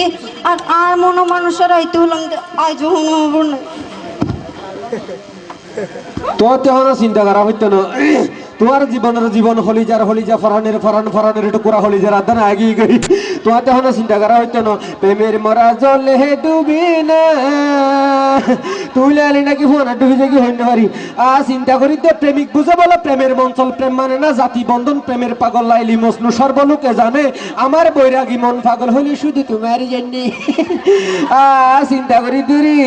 কে আর আর মনো মানুষের হইতে হলাম আজ হব না তোর তেহন চিন্তা করা হইতো না তোমার জীবনের জীবন হলিজা ফরানের একটু কোরা হলিজার আদান আগে গই তোমার তেহন চিন্তা করা হইতো না প্রেমের মরা জলে ডুবি না তুই লালি নাকি ফোনা ডুবি যাকি হইতে পারি চিন্তা করি দে প্রেমিক বুঝে বলো প্রেমের মঞ্চল প্রেম মানে না জাতি বন্ধন প্রেমের পাগল লাইলি মজনু সর্বলোকে জানে আমার বৈরাগী মন পাগল হইলি শুধু তোমার জানি চিন্তা করি দিরি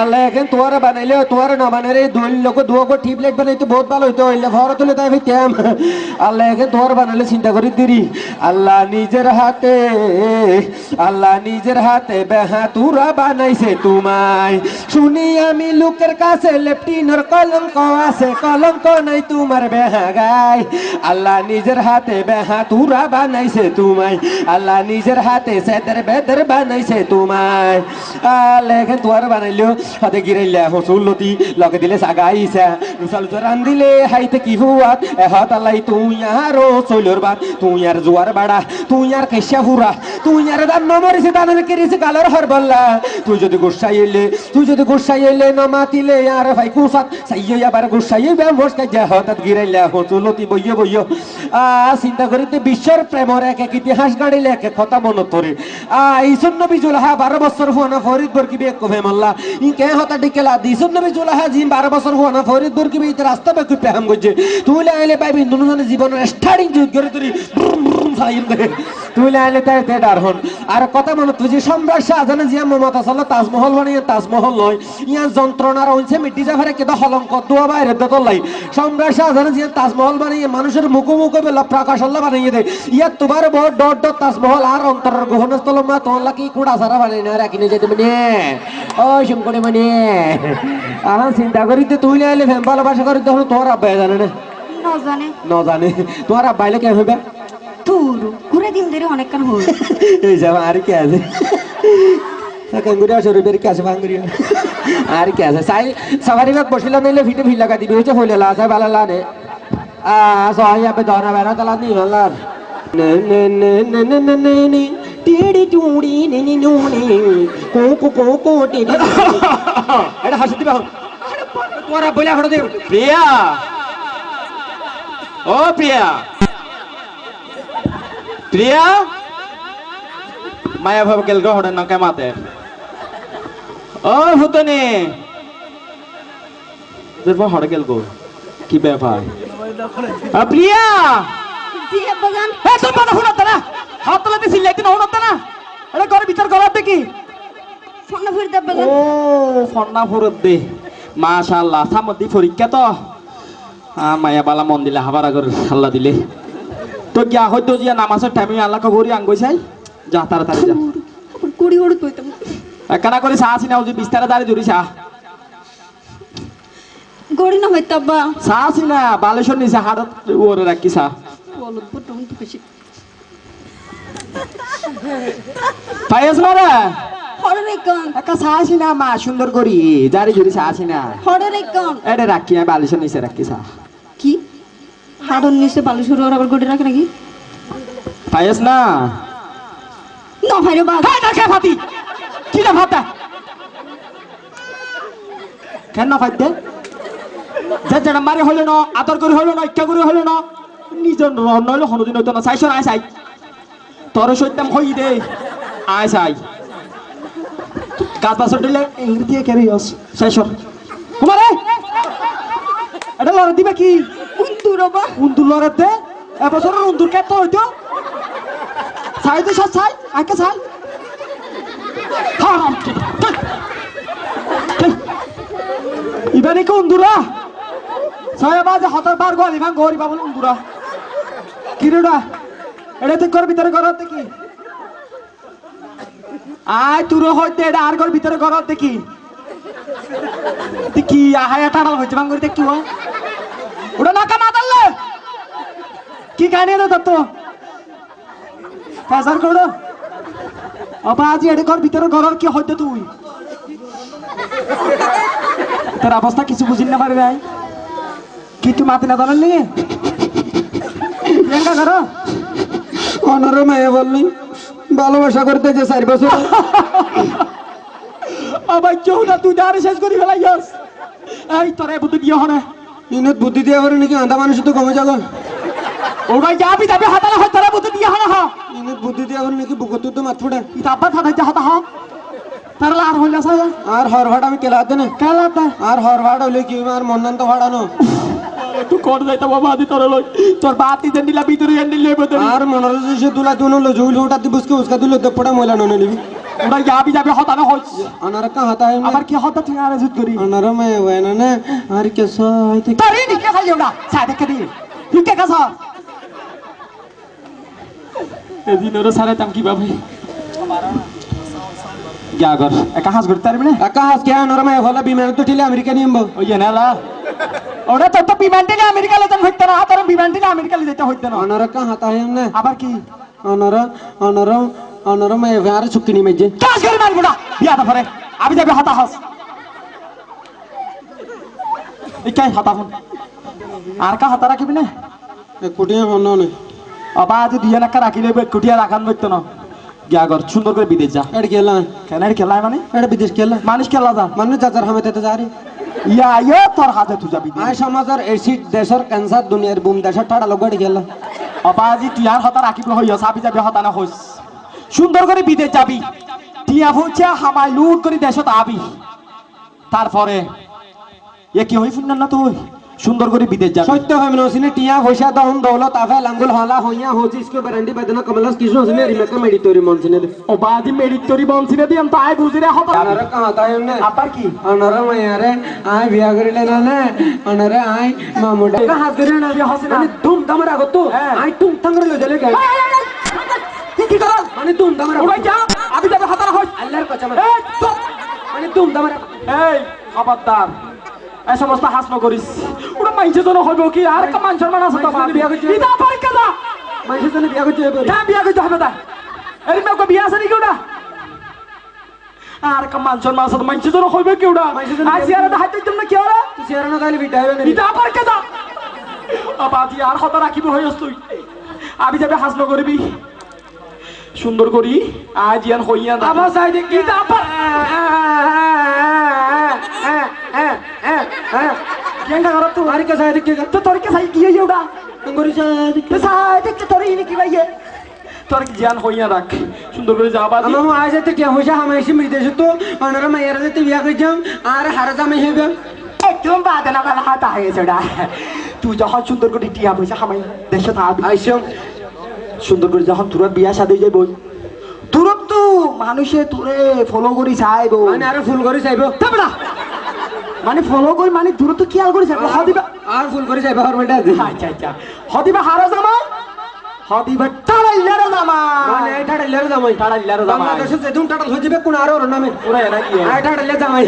আল্লাহ এখন তোমার বানাইলে তোমার না বানাইলে দুই লোক দুগো টিপলেট বানাইতে বহুত ভালো হইতো হইলে ভর তুলে তাই ভাইতাম আল্লাহ এখন তোমার বানাইলে চিন্তা করি দিরি আল্লাহ নিজের হাতে বেহাতুরা বানাইছে তোমায় শুনি আমি লোকের কাছে লেফটিনর কলঙ্ক আছে কলঙ্ক নাই তোমার বেহা গায় আল্লাহ নিজের হাতে বেহাতুরা বানাইছে তোমায় আল্লাহ নিজের হাতে সেদের বেদের বানাইছে তোমায় আল্লাহ এখন তোমার বানাইলো হাতে গিরাইলা হসুল্লতি লগে দিলে সাগাইছা নুসাল রান দিলে হাইতে কি হুয়াত এহত আল্লাহ তুই আরো চৈলর বাদ তুই আর জোয়ার বাড়া তুই আর কেশা হুরা তুই আর দান মরিছে দানের কেরিছে কালার হর বললা তুই যদি গুসাই এলে নমাতিলে আর ভাই কুসাত সাইয় আবার গুসাই বেমস কা যা হঠাৎ গিরাইলা হচুলতি বইয় চিন্তা করিতে বিশ্বর প্রেমর এক এক ইতিহাস গাড়িলে এক কথা মনত পড়ে ইসন নবী জুলহা 12 বছর হুয়ানা ফরিদপুর কি বেক কবে মাল্লা ই কে হতা ডিকেলা ইসন নবী জুলহা জিম 12 বছর হুয়ানা ফরিদপুর কি বেতে রাস্তা বেক পেহাম গজে তুই লাইলে পাইবি দুজনের জীবনের স্টার্টিং যুগ করে তুই সাইম দে তুই লাইলে তাই ডার হন আর কথা মনত তুই যে সম্রাট শাহজাহান জিয়া মমতা সাল্লাহ তাজমহল বানিয়ে তাজমহল নয় ইয়া যন্ত্রণার হইছে মিটি জাফারে কেদা হলঙ্ক দুয়া বাইরে দলাই সম্রাট শাহজাহান জিয়া তাজমহল বানিয়ে মানুষের মুখোমুখি বেলা প্রকাশ আল্লাহ বানিয়ে দেয় ইয়া তোমার বড় ডট তাজমহল আর অন্তরের গহনস্থল মা তোলা কি কুড়া সারা বানিয়ে না রাখিনে যেতে মানে ও শঙ্করে মানে আমার চিন্তা করিতে তুই লাইলে ফেম ভালোবাসা করিতে হলো তোর আব্বা জানে না জানে তোমার আব্বাইলে কে হবে তোর ঘুরে দিন ধরে অনেক কান হল এই যাব আর কি আছে কাঙ্গুরিয়া শরীরের কি আছে ভাঙ্গুরিয়া আর কি আছে সাই সবারই বাদ বসিলা নিলে ভিটে ভিল লাগা দিবি হচ্ছে হইলে লাসা বালা লানে সহায় আপে দরা বেড়া তালা নি লাল নে নে নে নে নে নে নে নে টিড়ি টুড়ি নে নে নে কো টিড়ি এটা হাসি দিবা তোরা বইলা হড় দে প্রিয়া ও প্রিয়া প্রিয়া মায়া ভাব গেল গহড়ে নকে মাতে ও ফুতনি দেখো হড়ে গেল গো কি ব্যাপার প্রিয়া জি আব্বা জান এ তোর কথা শুনত না হাত তোলাতে সিলাইতে না শুনত না আরে ঘরে বিচার করাতে কি ফোন ফিরতে আব্বা জান ও ফন্না ফুরত দে মাশাআল্লাহ সামদি পরীক্ষা তো মায়া বালা মন দিলে হাবার আগর আল্লাহ দিলে তো গিয়া হয়তো জিয়া নামাজের টাইমে আল্লাহ কবরি আঙ্গই চাই যা তাড়াতাড়ি যা কুড়ি হড় কইতাম একখানা করে চা আসি না ওই যে বিস্তারে দাঁড়িয়ে জুড়ি চা গড়ি না হইতো আব্বা চা আসি না বালেশ্বর নিচে হাড়ত ওরে রাখি চা বলত বটম তো বেশি পাইস না রে হড়ে রে কোন একা চা আসি না মা সুন্দর করি দাঁড়িয়ে জুড়ি চা আসি না হড়ে রে কোন এটা রাখি আমি বালেশ্বর নিচে রাখি চা কি হাড়ন নিচে বালু শুরু আবার গড়ি রাখে নাকি পাইস না না ভাইরে বাদ হ্যাঁ না ফাতি কি না ফাতা কেন না ফাইতে যে যেটা মারি হইল না আদর করে হইল না ইচ্ছা করে হইল না নিজের নইলে কোনোদিন হইতো না চাইছ না চাই তোর সইতাম হই দে আয় চাই গাছ বাছর দিলে ইংরেজি কেরি হস চাইছ কুমারে এটা লড়া দিবা কি উন্দুর বাবা উন্দুর লড়াতে এবছরের উন্দুর কে তো হইতো চাই তো সব চাই আকে চাই হারাম ইবানি কি উন্দুরা ছয় বাজে হতার বার গোয়ালি ভাঙ গরি বাবুল উন্দুরা কিরোডা এটা তুই ঘর ভিতরে ঘর দেখি আয় তুরো হইতে এটা আর ঘর ভিতরে ঘর দেখি তুই কি আহায়া টানাল হইছে ভাঙ গরি দেখি ওটা না কামা দাল্লে কি কাহিনী এটা তো কাজার করো অবা আজি এটা ঘর ভিতরে ঘর কি হইতে তুই তোর অবস্থা কিছু বুঝিন না পারি নাই কি তুই মাতি না জানার নিয়ে প্রিয়াঙ্কা করো অনার মায়া বললি ভালোবাসা করতে যে 4 বছর আবার কেউ না তুই দাঁড়ে শেষ করি ফেলাইয়াস এই তোরে বুদ্ধি দিয়ে হনে ইনত বুদ্ধি দিয়ে পারে নাকি আধা মানুষ তো কমে যাগো ও ভাই যাবি যাবি হাতালে হয় তোরে বুদ্ধি দিয়ে হনে হা ইনত বুদ্ধি দিয়ে পারে নাকি বুকত তো মাত ফুটা ইতা আব্বা থাকা যা হাতা হা তার আর হইলা সাই আর হরভাট আমি কেলাতে না কালাতা আর হরভাট হইলে কি আর মন্নান তো ভাড়ানো তুই কোন যাইতা বাবা আদি তোরে লই তোর বাতি দেন দিলা ভিতরে এন্ড দিলে বদল আর মনোরঞ্জন সে তুলা দুনো লো জুল উঠা দি বুসকে উসকা দিল তো পড়া ময়লা ননে নিবি ওরা যাবি যাবি হতা না হইছ আনার কা হাতা है আবার কি হতা তুই আর জুত করি আনার মে ওয়না না আর কে সাইতে তারি নিকে খালি ওটা সাই দেখে দি তুই কে কাছা এদিন ওরা সারে তাম কিভাবে क्या कर एका हास करता रे बने একা হাস কে আনার মে হলা বিমান তো ঠিলে আমেরিকা নিয়ম ওই নালা ওটা তো বিমান টিলে আমেরিকা লে হইতো না তোর বিমান টিলে আমেরিকা লে যেতে হইতো না আনার কা হাতা है না আবার কি আনার আনার আনার মে আর চুক্তি নি মেজে কাজ করে মারি বড়া বিয়া দা পরে আমি যাবে হাতা হাস ইকাই হাতা ফোন আর কা হাতা রাখিবি না কুটিয়া হন না আবা আজ দিয়া না রাখিলে কুটিয়া রাখান হইতো না গিয়া কর সুন্দর করে বিদেশ যা এড গেলা কেন খেলায় মানে এড বিদেশ গেলা মানুষ খেলা যা মানে যাজার হামে তে যারি ইয়া ইয়া তোর হাতে তুই যাবি আই সমাজের এসিড দেশের ক্যান্সার দুনিয়ার বুম দেশের ঠাড়া লগড় গেলা অপাজি টিয়ার হতা রাখিব হইয়া সাবি যাবি হতা না হইস সুন্দর করে বিদেশ যাবি টিয়া ফুচা হামাই লুট করে দেশত আবি তারপরে এ কি হই ফুন্না না তুই সুন্দর করে বিদেশ যাবি সত্য হয় না সিনে টিয়া পয়সা দহন দৌলত আফে লাঙ্গুল হলা হইয়া হোজি ইসকো বেরান্ডি বেদনা কমলাস কৃষ্ণ সিনে রিমেকা মেডিটোরি মন সিনে অপাজি মেডিটরি বনছিনে দিম তাই বুঝি রে হতা আনার কা হাতা है না আবার কি আনার মায়ারে আই বিয়া করিলে না না আনারে আই মামুডা কা হাত করে না বিয়া হসিনা মানে ধুম ধামার আগত আই টুম থাঙ্গরে লই জলে গাই কি কর মানে ধুম ধামার ওই যা আমি যাবে হতা না হইস আল্লাহর কসম এই চুপ মানে ধুম ধামার এই খবরদার এই সমস্ত হাসন করিস ওটা মাইছে জন হইব কি আর কা মান সম্মান আছে তো বিয়া করছে। ইদা পরীক্ষা দা মাইছে জনে বিয়া করতে হবে যা বিয়া করতে হবে তাই এর মেয়ে বিয়া আছে নাকি ওটা আর কা মান সম্মান আছে তো মাইছে জন হইব কি ওটা আজ ইয়ার দা হাইতে তুমি কি ওরা তুই সেরানো গালি বিটা হবে না ইদা পরীক্ষা দা আবাদি আর হতা রাখিব হইস তুই আমি যাবে হাসন করবি সুন্দর করি আজ ইয়ান হইয়া দা আবার সাইডে কি ইদা পর কেন করত তুই আরে কা সাইডে কি তো তোর কে সাই কি হই ওটা গরি সাইডে তো সাই দেখতে তোর ইনি কি ভাইয়ে তোর কি জ্ঞান হইয়া রাখ সুন্দর করে যা বাদি আমার আজ এতে টিয়া পয়সা হামাইছি বিদেশ তো আনার মায়ারে যেতে বিয়া কইছাম আর হারা জামাই হবে একদম বাদে না বেলা হাত আগে সেটা তুই যখন সুন্দর করে টিয়া পয়সা খামাই দেশে থাকবি আইসম সুন্দর করে যখন তোরা বিয়া সাদে যাইব তুরত তো মানুষে তোরে ফলো করি চাইব মানে আর ফুল করে যাইব তাবড়া মানে ফলো করি মানে দূরত্ব খেয়াল করে যাইব হদিবা আর ফুল করে যাইব হরমেটা আচ্ছা আচ্ছা হদিবা হারা জামা হদিবা টাড়াইলার জামা মানে এটা ঢাড়লে জামাই টাড়াইলার জামা বাংলাদেশে যেদুন টাটাল হয়ে যাবে কোন আর ওর নামে ওরা এরা কি আই ঢাড়লে জামাই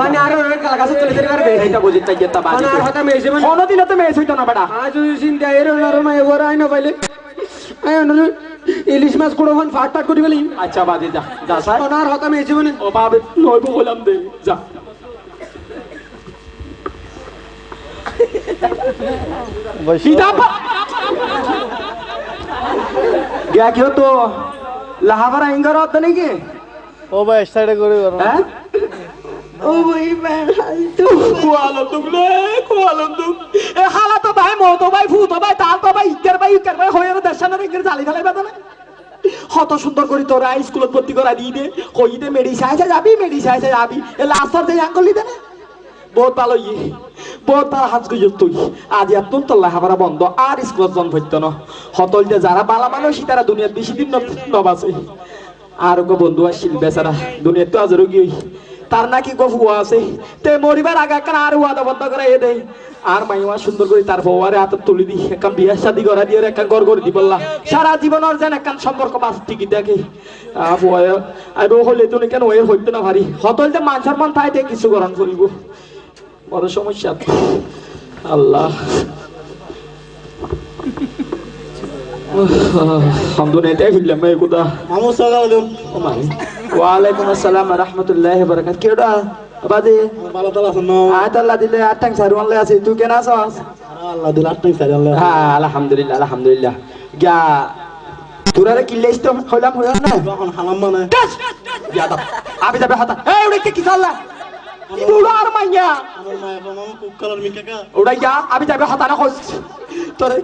মানে আর ওর কালা কাছে চলে যেতে পারবে এইটা বুঝিত তাই যেতা বাজি মানে আর হতা মেয়েছে মানে কোনদিনও তো মেয়ে হইতো না বেটা আজ ওই চিন্তা এর ওর মাই ওর আই না পাইলে আই অনর ইলিশ মাছ কোড়ো হন ফাট ফাট করি বলি আচ্ছা বাজি যা যা সাই আর হতা মেয়েছে মানে ও বাবে নইব বললাম দে যা গিয়া কি হতো লাহাভারা ইঙ্গার হতো নাকি ও ভাই সাইডে করে করো হ্যাঁ ও ভাই বেড়াইতো কুয়ালম দুগলে কুয়ালম দুগ এ হালা তো ভাই মো তো ভাই ফু তো ভাই তাল তো ভাই ইকের ভাই হয়ে দেশানের ইকের জালি ফেলাই বেদা না কত সুন্দর করে তোরা স্কুলত ভর্তি করা দিয়ে দে কই দে মেডিসাইসে যাবি এ লাস্টার যে আঙ্গুলি দে না বহুত ভালো বহুত ভালো হাজ গই তুই আজ এত তো লাহাবারা বন্ধ আর স্কুলত জন ভর্তি ন হতল যে যারা বালা মানুষ তারা দুনিয়ার বেশি দিন নবাসে আর গো বন্ধু আসছিল বেচারা দুনিয়ার তো আজ রোগী তার নাকি গো হুয়া আছে তে মরিবার আগে একটা আর হুয়া বন্ধ করে এ দেয় আর মাইমা সুন্দর করে তার বউয়ারে হাতে তুলি দি একটা বিয়া শাদি করা দিয়ে একটা গড় করে দি বললা সারা জীবন আর যেন একটা সম্পর্ক বাস টিকি দেখে আইব হলে তুমি কেন ওয়ের হইতে না ভারি হতল যে মান সম্মান তাই দিয়ে কিছু গরম করিব বড় সমস্যা আল্লাহ হামদুলিল্লাহ এটাই হইলাম এই কথা মামু সালাম আলাইকুম ওয়ালাইকুম আসসালাম ওয়া রাহমাতুল্লাহি ওয়া বারাকাতুহু কেডা বাদে ভালো তালা শুনো আল্লাহ দিলে আটাং সারওয়ালে আছে তুই কেন আছস আল্লাহ দিল আটটাই সাইড আল্লাহ হ্যাঁ আলহামদুলিল্লাহ গা তোরা কিল্লে ইস্তো হইলাম হইলাম না এখন হালাম মানে আবি যাবে হতা এই উড়ে কি চাল্লা বুড়ো আর মাইয়া আমার মা এখন আমার কুক কালার মিকাকা উড়াইয়া আবি যাবে হতা না কইছ তোরে